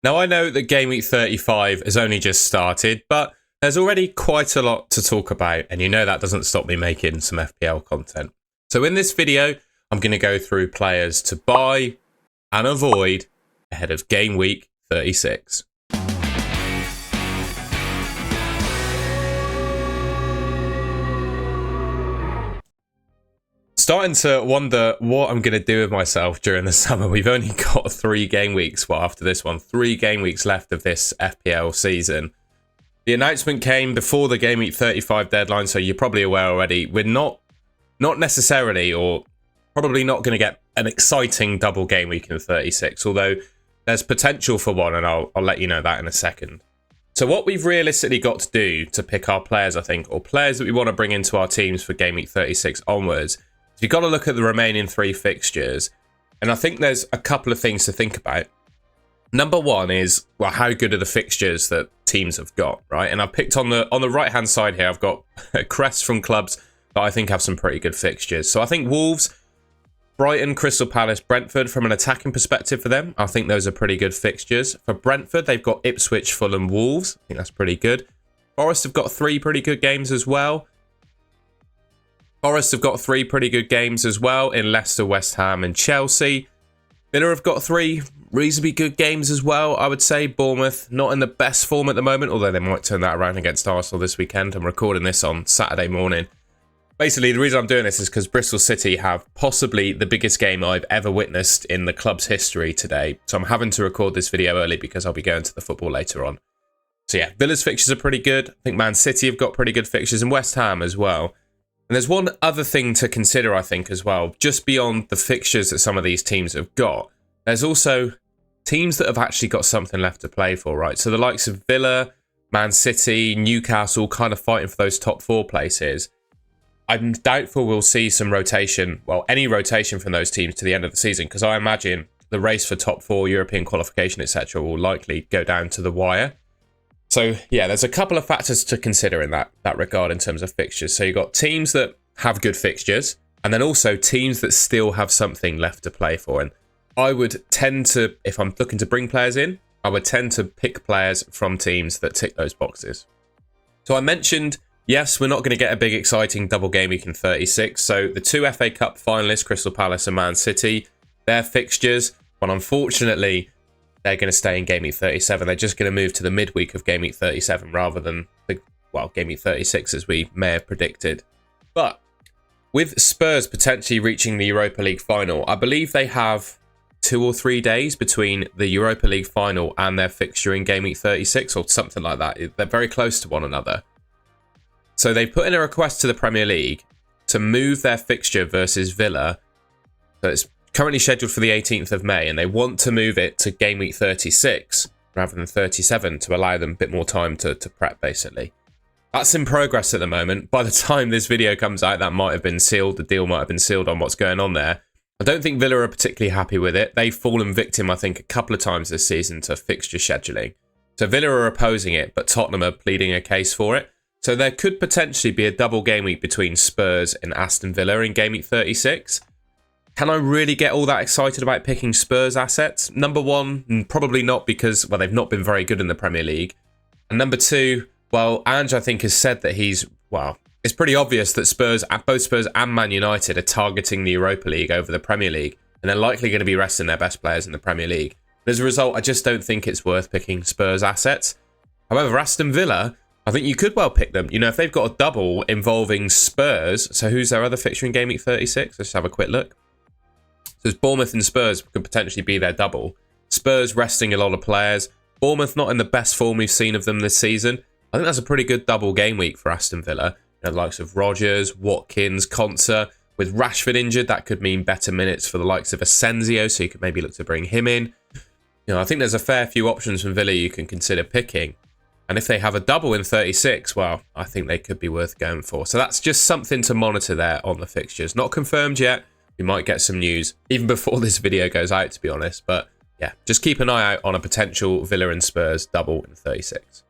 Now, I know that Game Week 35 has only just started, but there's already quite a lot to talk about, and you know that doesn't stop me making some FPL content. So in this video, I'm going to go through players to buy and avoid ahead of Game Week 36. Starting to wonder what I'm going to do with myself during the summer. We've only got 3 game weeks. Well, after this one, 3 game weeks left of this FPL season. The announcement came before the Game Week 35 deadline, so you're probably aware already. We're not necessarily, or probably not going to get an exciting double game week in 36, although there's potential for one, and I'll let you know that in a second. So what we've realistically got to do to pick our players, I think, or players that we want to bring into our teams for Game Week 36 onwards, you've got to look at the remaining 3 fixtures. And I think there's a couple of things to think about. Number one is, well, how good are the fixtures that teams have got, right? And I've picked on the right-hand side here, I've got crests from clubs that I think have some pretty good fixtures. So I think Wolves, Brighton, Crystal Palace, Brentford, from an attacking perspective for them, I think those are pretty good fixtures. For Brentford, they've got Ipswich, Fulham, Wolves. I think that's pretty good. Forest have got 3 pretty good games as well. Forest have got 3 pretty good games as well in Leicester, West Ham and Chelsea. Villa have got 3 reasonably good games as well, I would say. Bournemouth, not in the best form at the moment, although they might turn that around against Arsenal this weekend. I'm recording this on Saturday morning. Basically, the reason I'm doing this is because Bristol City have possibly the biggest game I've ever witnessed in the club's history today. So I'm having to record this video early because I'll be going to the football later on. So yeah, Villa's fixtures are pretty good. I think Man City have got pretty good fixtures, and West Ham as well. And there's one other thing to consider, I think, as well, just beyond the fixtures that some of these teams have got. There's also teams that have actually got something left to play for, right? So the likes of Villa, Man City, Newcastle kind of fighting for those top 4 places. I'm doubtful we'll see some rotation, well, any rotation from those teams to the end of the season, because I imagine the race for top 4, European qualification, etc., will likely go down to the wire. So, yeah, there's a couple of factors to consider in that regard in terms of fixtures. So you've got teams that have good fixtures, and then also teams that still have something left to play for. And I would tend to, if I'm looking to bring players in, I would tend to pick players from teams that tick those boxes. So I mentioned, yes, we're not going to get a big exciting double game week in 36. So the 2 FA Cup finalists, Crystal Palace and Man City, their fixtures, but unfortunately, they're going to stay in Game Week 37. They're just going to move to the midweek of Game Week 37 rather than, Game Week 36 as we may have predicted. But with Spurs potentially reaching the Europa League final, I believe they have 2 or 3 days between the Europa League final and their fixture in Game Week 36 or something like that. They're very close to one another. So they've put in a request to the Premier League to move their fixture versus Villa. So it's currently scheduled for the 18th of May, and they want to move it to Game Week 36 rather than 37 to allow them a bit more time to prep, basically. That's in progress at the moment. By the time this video comes out, that might have been sealed. The deal might have been sealed on what's going on there. I don't think Villa are particularly happy with it. They've fallen victim, I think, a couple of times this season to fixture scheduling. So Villa are opposing it, but Tottenham are pleading a case for it. So there could potentially be a double game week between Spurs and Aston Villa in Game Week 36. Can I really get all that excited about picking Spurs assets? Number one, probably not, because, well, they've not been very good in the Premier League. And number 2, well, Ange, I think, has said that it's pretty obvious that both Spurs and Man United are targeting the Europa League over the Premier League, and they're likely going to be resting their best players in the Premier League. But as a result, I just don't think it's worth picking Spurs assets. However, Aston Villa, I think you could well pick them. You know, if they've got a double involving Spurs, so who's their other fixture in Game Week 36? Let's have a quick look. So it's Bournemouth and Spurs could potentially be their double. Spurs resting a lot of players. Bournemouth not in the best form we've seen of them this season. I think that's a pretty good double game week for Aston Villa. You know, the likes of Rodgers, Watkins, Konsa. With Rashford injured, that could mean better minutes for the likes of Asensio, so you could maybe look to bring him in. You know, I think there's a fair few options from Villa you can consider picking. And if they have a double in 36, well, I think they could be worth going for. So that's just something to monitor there on the fixtures. Not confirmed yet. We might get some news even before this video goes out, to be honest. But yeah, just keep an eye out on a potential Villa and Spurs double in 36.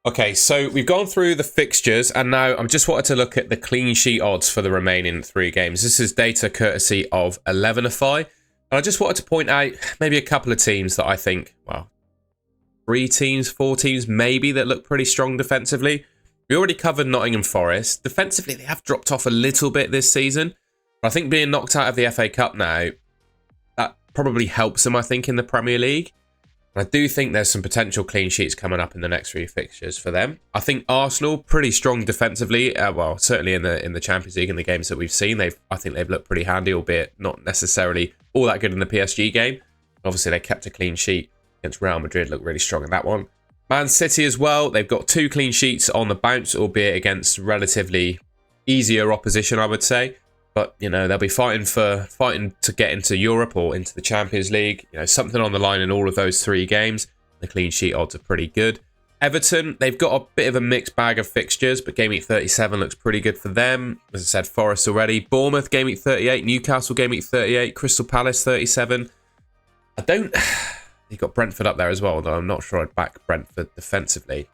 Okay, so we've gone through the fixtures, and now I'm just wanted to look at the clean sheet odds for the remaining 3 games. This is data courtesy of 11ify. And I just wanted to point out maybe a couple of teams that I think, well, 3 teams, 4 teams maybe that look pretty strong defensively. We already covered Nottingham Forest. Defensively, they have dropped off a little bit this season. But I think being knocked out of the FA Cup now, that probably helps them, I think, in the Premier League. And I do think there's some potential clean sheets coming up in the next 3 fixtures for them. I think Arsenal, pretty strong defensively. Well, certainly in the Champions League, in the games that we've seen, I think they've looked pretty handy, albeit not necessarily all that good in the PSG game. Obviously, they kept a clean sheet against Real Madrid, looked really strong in that one. Man City as well, they've got 2 clean sheets on the bounce, albeit against relatively easier opposition, I would say. But, you know, they'll be fighting to get into Europe or into the Champions League. You know, something on the line in all of those 3 games. The clean sheet odds are pretty good. Everton, they've got a bit of a mixed bag of fixtures, but Game Week 37 looks pretty good for them. As I said, Forest already. Bournemouth, Game Week 38. Newcastle, Game Week 38. Crystal Palace, 37. You've got Brentford up there as well, although I'm not sure I'd back Brentford defensively.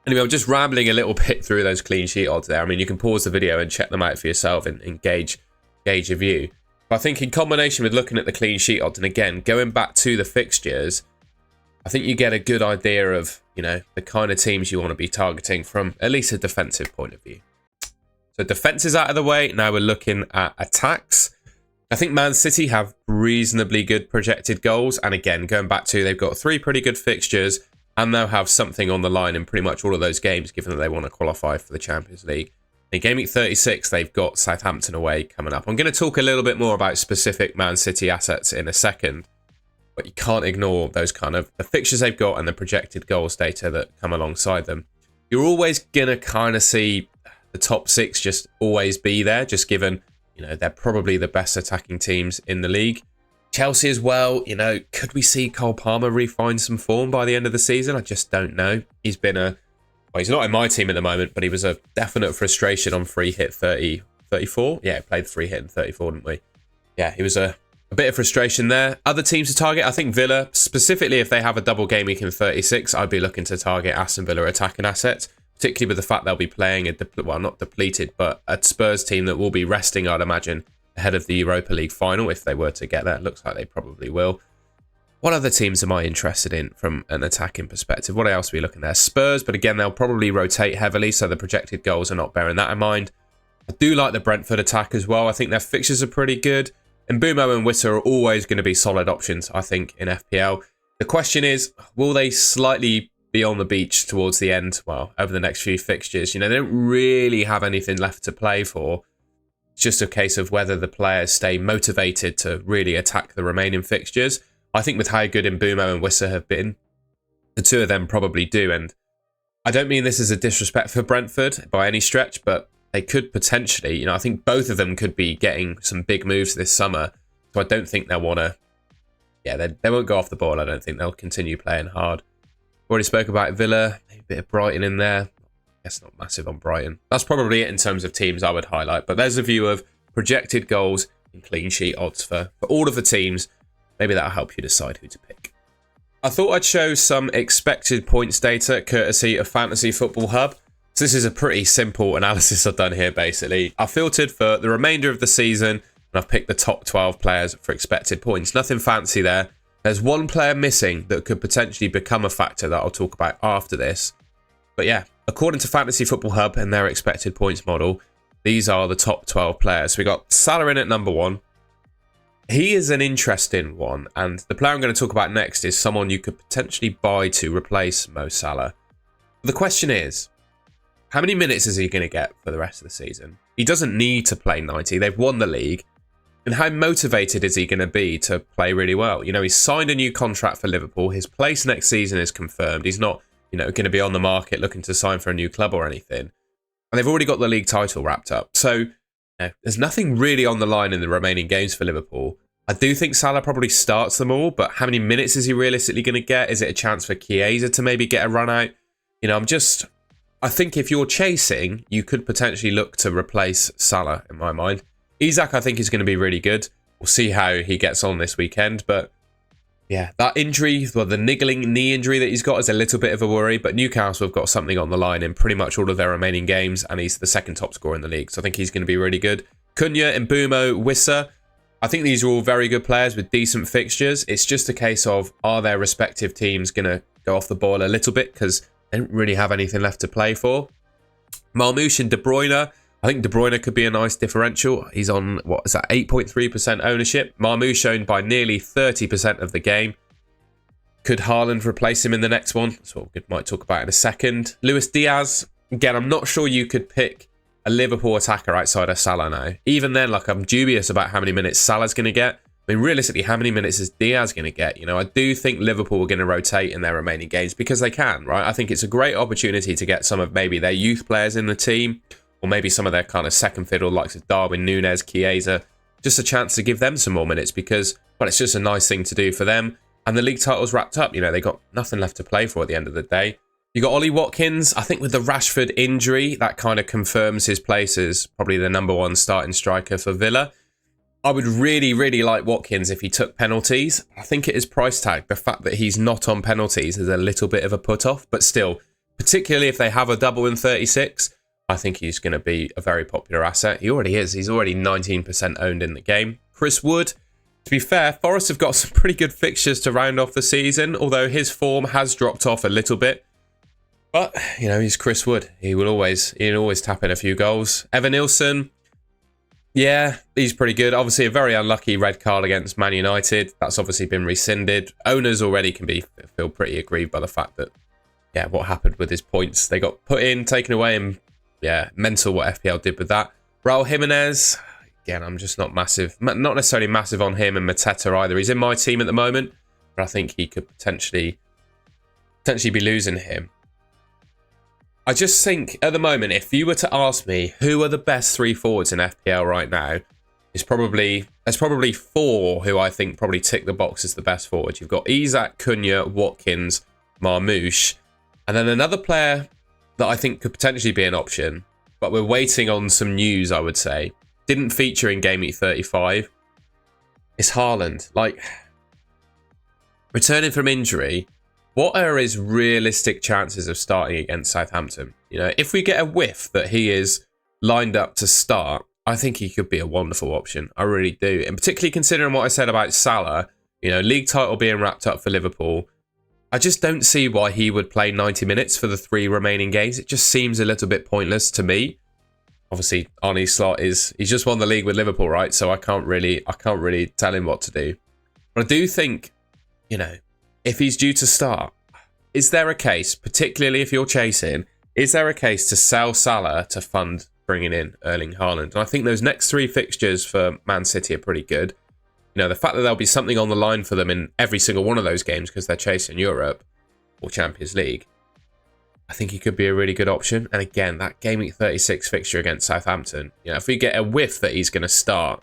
Anyway, I'm just rambling a little bit through those clean sheet odds there. I mean, you can pause the video and check them out for yourself and gauge your view. But I think in combination with looking at the clean sheet odds, and again, going back to the fixtures, I think you get a good idea of, you know, the kind of teams you want to be targeting from at least a defensive point of view. So defense is out of the way. Now we're looking at attacks. I think Man City have reasonably good projected goals. And again, going back to, they've got 3 pretty good fixtures and they'll have something on the line in pretty much all of those games, given that they want to qualify for the Champions League. In Game Week 36, they've got Southampton away coming up. I'm going to talk a little bit more about specific Man City assets in a second, but you can't ignore those kind of the fixtures they've got and the projected goals data that come alongside them. You're always going to kind of see the top 6 just always be there, just given, you know, they're probably the best attacking teams in the league. Chelsea as well, you know, could we see Cole Palmer refine some form by the end of the season? I just don't know. He's been well, he's not in my team at the moment, but he was a definite frustration on free hit 34. Yeah, played free hit in 34, didn't we? Yeah, he was a bit of frustration there. Other teams to target, I think Villa, specifically if they have a double game week in 36, I'd be looking to target Aston Villa attacking assets, particularly with the fact they'll be playing well, not depleted, but a Spurs team that will be resting, I'd imagine, ahead of the Europa League final if they were to get there. It looks like they probably will. What other teams am I interested in from an attacking perspective? What else are we looking there? Spurs, but again, they'll probably rotate heavily, so the projected goals are not bearing that in mind. I do like the Brentford attack as well. I think their fixtures are pretty good. And Mbeumo and Witter are always going to be solid options, I think, in FPL. The question is, will they slightly be on the beach towards the end? Well, over the next few fixtures, you know, they don't really have anything left to play for. It's just a case of whether the players stay motivated to really attack the remaining fixtures. I think with how good Mbeumo and Witter have been, the 2 of them probably do. And I don't mean this as a disrespect for Brentford by any stretch, but they could potentially, you know, I think both of them could be getting some big moves this summer. So I don't think they'll want to, yeah, they won't go off the ball. I don't think they'll continue playing hard. Already spoke about Villa, a bit of Brighton in there. I guess not massive on Brighton. That's probably it in terms of teams I would highlight. But there's a view of projected goals and clean sheet odds for all of the teams. Maybe that'll help you decide who to pick. I thought I'd show some expected points data courtesy of Fantasy Football Hub. So this is a pretty simple analysis I've done here, basically. I filtered for the remainder of the season, and I've picked the top 12 players for expected points. Nothing fancy there. There's one player missing that could potentially become a factor that I'll talk about after this. But yeah, according to Fantasy Football Hub and their expected points model, these are the top 12 players. So we got Salah in at number 1. He is an interesting one, and the player I'm going to talk about next is someone you could potentially buy to replace Mo Salah. The question is, how many minutes is he going to get for the rest of the season? He doesn't need to play 90. They've won the league. And how motivated is he going to be to play really well? You know, he's signed a new contract for Liverpool. His place next season is confirmed. He's not, you know, going to be on the market looking to sign for a new club or anything. And they've already got the league title wrapped up. So there's nothing really on the line in the remaining games for Liverpool. I do think Salah probably starts them all, but how many minutes is he realistically going to get? Is it a chance for Chiesa to maybe get a run out? You know, I think if you're chasing, you could potentially look to replace Salah, in my mind. Isak, I think, is going to be really good. We'll see how he gets on this weekend. But yeah, that injury, well, the niggling knee injury that he's got is a little bit of a worry. But Newcastle have got something on the line in pretty much all of their remaining games. And he's the second top scorer in the league. So I think he's going to be really good. Cunha, Mbeumo, Wissa. I think these are all very good players with decent fixtures. It's just a case of, are their respective teams going to go off the boil a little bit because they don't really have anything left to play for. Marmoush and De Bruyne. I think De Bruyne could be a nice differential. He's on, what is that, 8.3% ownership. Marmoush owned by nearly 30% of the game. Could Haaland replace him in the next one? That's what we might talk about in a second. Luis Diaz. Again, I'm not sure you could pick a Liverpool attacker outside of Salah now. Even then, like, I'm dubious about how many minutes Salah's going to get. I mean, realistically, how many minutes is Diaz going to get? You know, I do think Liverpool are going to rotate in their remaining games because they can, right? I think it's a great opportunity to get some of maybe their youth players in the team, or maybe some of their kind of second fiddle, likes of Darwin Núñez, Chiesa, just a chance to give them some more minutes because, well, it's just a nice thing to do for them. And the league title's wrapped up. You know, they got nothing left to play for at the end of the day. You got Ollie Watkins. I think with the Rashford injury, that kind of confirms his place as probably the #1 starting striker for Villa. I would really, really like Watkins if he took penalties. I think it is price tag. The fact that he's not on penalties is a little bit of a put-off. But still, particularly if they have a double in 36, I think he's going to be a very popular asset. He already is. He's already 19% owned in the game. Chris Wood. To be fair, Forest have got some pretty good fixtures to round off the season, although his form has dropped off a little bit. But, you know, he's Chris Wood. He'll always tap in a few goals. Evan Nilsson. Yeah, he's pretty good. Obviously, a very unlucky red card against Man United. That's obviously been rescinded. Owners already feel pretty aggrieved by the fact that, yeah, what happened with his points. They got put in, taken away, and, yeah, mental what FPL did with that. Raul Jimenez, again, I'm just not necessarily massive on him, and Mateta either. He's in my team at the moment, but I think he could potentially be losing him. I just think, at the moment, if you were to ask me who are the best 3 forwards in FPL right now, there's probably 4 who I think probably tick the box as the best forward. You've got Isak, Cunha, Watkins, Marmoush, and then another player that I think could potentially be an option, but we're waiting on some news, I would say. Didn't feature in Game Week 35. It's Haaland. Like, returning from injury, what are his realistic chances of starting against Southampton? You know, if we get a whiff that he is lined up to start, I think he could be a wonderful option. I really do. And particularly considering what I said about Salah, you know, league title being wrapped up for Liverpool, I just don't see why he would play 90 minutes for the 3 remaining games. It just seems a little bit pointless to me. Obviously, Arne Slot he's just won the league with Liverpool, right? So I can't really tell him what to do. But I do think, you know, if he's due to start, is there a case, particularly if you're chasing, is there a case to sell Salah to fund bringing in Erling Haaland? And I think those next 3 fixtures for Man City are pretty good. You know, the fact that there'll be something on the line for them in every single one of those games because they're chasing Europe or Champions League, I think he could be a really good option. And again, that Game Week 36 fixture against Southampton, you know, if we get a whiff that he's going to start,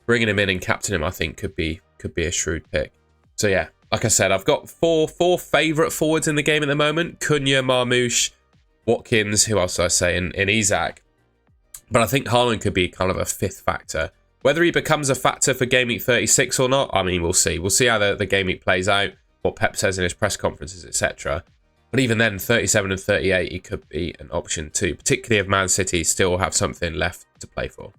bringing him in and captaining him, I think could be a shrewd pick. So yeah, like I said, I've got four favourite forwards in the game at the moment. Cunha, Marmoush, Watkins, who else did I say, and Isak. But I think Haaland could be kind of a 5th factor. Whether he becomes a factor for Game Week 36 or not, I mean, we'll see. We'll see how the Game Week plays out, what Pep says in his press conferences, etc. But even then, 37 and 38, he could be an option too, particularly if Man City still have something left to play for.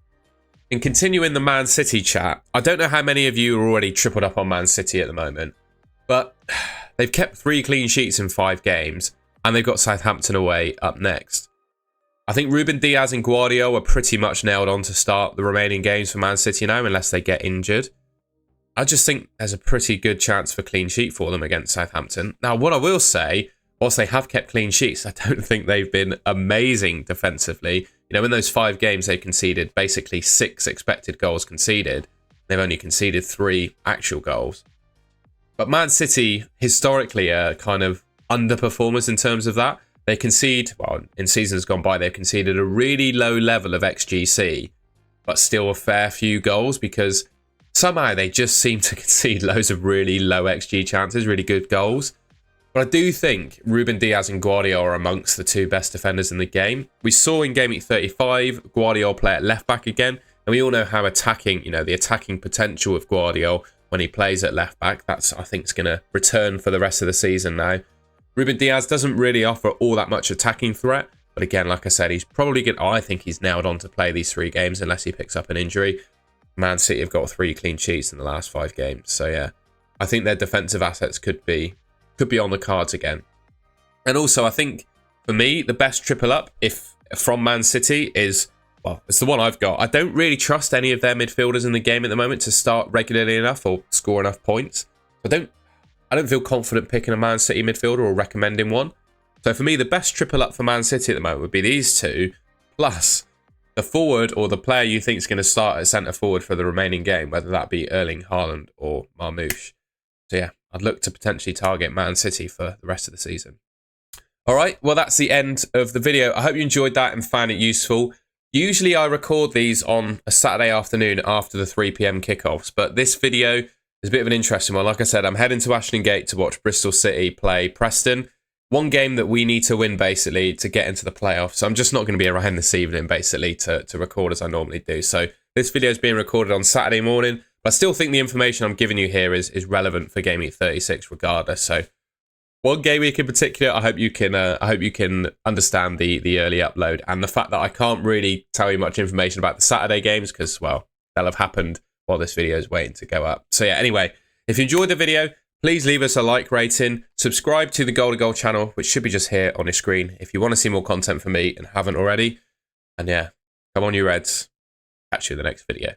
In continuing the Man City chat, I don't know how many of you are already tripled up on Man City at the moment, but they've kept 3 clean sheets in 5 games, and they've got Southampton away up next. I think Ruben Diaz and Guardiola are pretty much nailed on to start the remaining games for Man City now, unless they get injured. I just think there's a pretty good chance for clean sheet for them against Southampton. Now, what I will say, whilst they have kept clean sheets, I don't think they've been amazing defensively. You know, in those 5 games, they conceded basically 6 expected goals conceded. They've only conceded 3 actual goals. But Man City, historically, are kind of underperformers in terms of that. They concede, well, in seasons gone by, they've conceded a really low level of XGC, but still a fair few goals because somehow they just seem to concede loads of really low XG chances, really good goals. But I do think Ruben Diaz and Guardiola are amongst the 2 best defenders in the game. We saw in Game Week 35, Guardiola play at left back again, and we all know how attacking, you know, the attacking potential of Guardiola when he plays at left back. That's, I think, is going to return for the rest of the season now. Ruben Diaz doesn't really offer all that much attacking threat, but again, like I said, he's probably good. I think he's nailed on to play these 3 games unless he picks up an injury. Man City have got 3 clean sheets in the last 5 games, so yeah, I think their defensive assets could be could be on the cards again. And also, I think, for me, the best triple up, if from Man City, is, well, it's the one I've got. I don't really trust any of their midfielders in the game at the moment to start regularly enough or score enough points. I don't feel confident picking a Man City midfielder or recommending one. So for me, the best triple up for Man City at the moment would be these two, plus the forward or the player you think is going to start at centre forward for the remaining game, whether that be Erling Haaland or Marmoush. So yeah, I'd look to potentially target Man City for the rest of the season. All right, well, that's the end of the video. I hope you enjoyed that and found it useful. Usually I record these on a Saturday afternoon after the 3 PM kickoffs, but this video is a bit of an interesting one. Like I said, I'm heading to Ashton Gate to watch Bristol City play Preston. One game that we need to win, basically, to get into the playoffs. So I'm just not going to be around this evening, basically, to record as I normally do. So this video is being recorded on Saturday morning, but I still think the information I'm giving you here is relevant for Game Week 36 regardless. So one game week in particular, I hope you can understand the early upload and the fact that I can't really tell you much information about the Saturday games because, well, they'll have happened while this video is waiting to go up. So yeah, anyway, if you enjoyed the video, please leave us a like rating, subscribe to the Goal to Goal channel, which should be just here on your screen if you want to see more content from me and haven't already. And yeah, come on you Reds. Catch you in the next video.